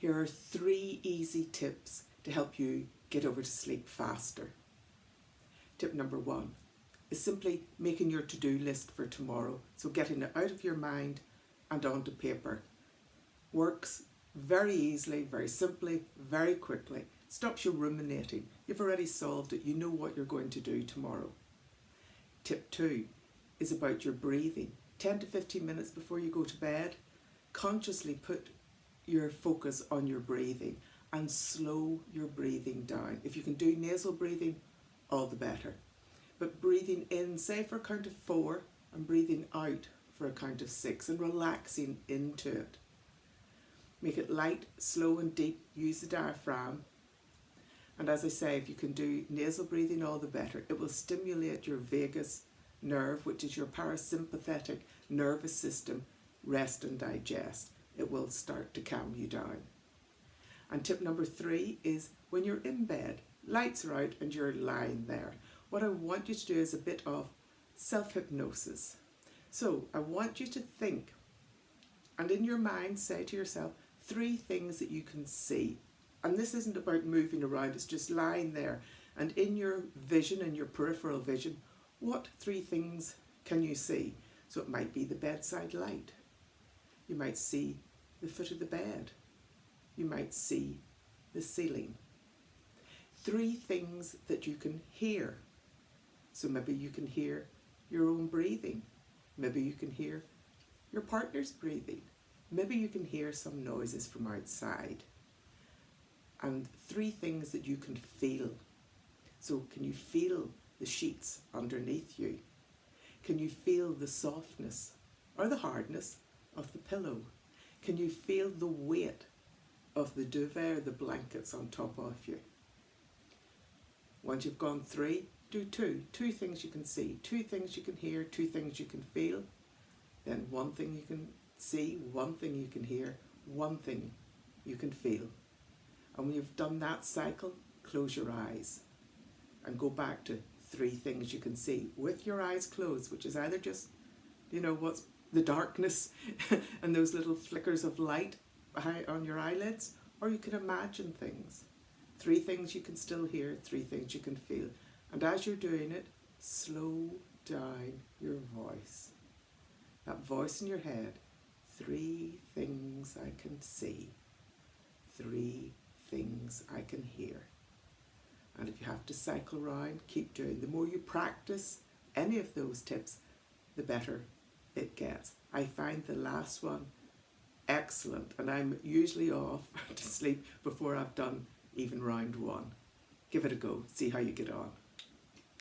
Here are 3 easy tips to help you get over to sleep faster. Tip number 1 is simply making your to-do list for tomorrow. So getting it out of your mind and onto paper. Works very easily, very simply, very quickly. Stops you ruminating. You've already solved it. You know what you're going to do tomorrow. Tip 2 is about your breathing. 10 to 15 minutes before you go to bed, consciously put your focus on your breathing and slow your breathing down. If you can do nasal breathing, all the better. But breathing in, say for a count of 4, and breathing out for a count of 6, and relaxing into it. Make it light, slow and deep. Use the diaphragm. And as I say, if you can do nasal breathing, all the better. It will stimulate your vagus nerve, which is your parasympathetic nervous system, rest and digest. It will start to calm you down. And tip number 3 is when you're in bed, lights are out and you're lying there. What I want you to do is a bit of self-hypnosis. So I want you to think, and in your mind say to yourself 3 things that you can see. And this isn't about moving around, it's just lying there. And in your vision, in your peripheral vision, what 3 things can you see? So it might be the bedside light. You might see the foot of the bed. You might see the ceiling. 3 things that you can hear. So maybe you can hear your own breathing. Maybe you can hear your partner's breathing. Maybe you can hear some noises from outside. And 3 things that you can feel. So can you feel the sheets underneath you? Can you feel the softness or the hardness of the pillow? Can you feel the weight of the duvet or the blankets on top of you? Once you've gone 3, do 2. 2 things you can see, 2 things you can hear, 2 things you can feel. Then 1 thing you can see, 1 thing you can hear, 1 thing you can feel. And when you've done that cycle, close your eyes and go back to 3 things you can see with your eyes closed, which is either just, what's the darkness and those little flickers of light on your eyelids, or you can imagine things. 3 things you can still hear, 3 things you can feel. And as you're doing it, slow down your voice. That voice in your head, 3 things I can see, 3 things I can hear. And if you have to cycle around, keep doing. The more you practice any of those tips, the better it gets. I find the last one excellent, and I'm usually off to sleep before I've done even round 1. Give it a go, see how you get on.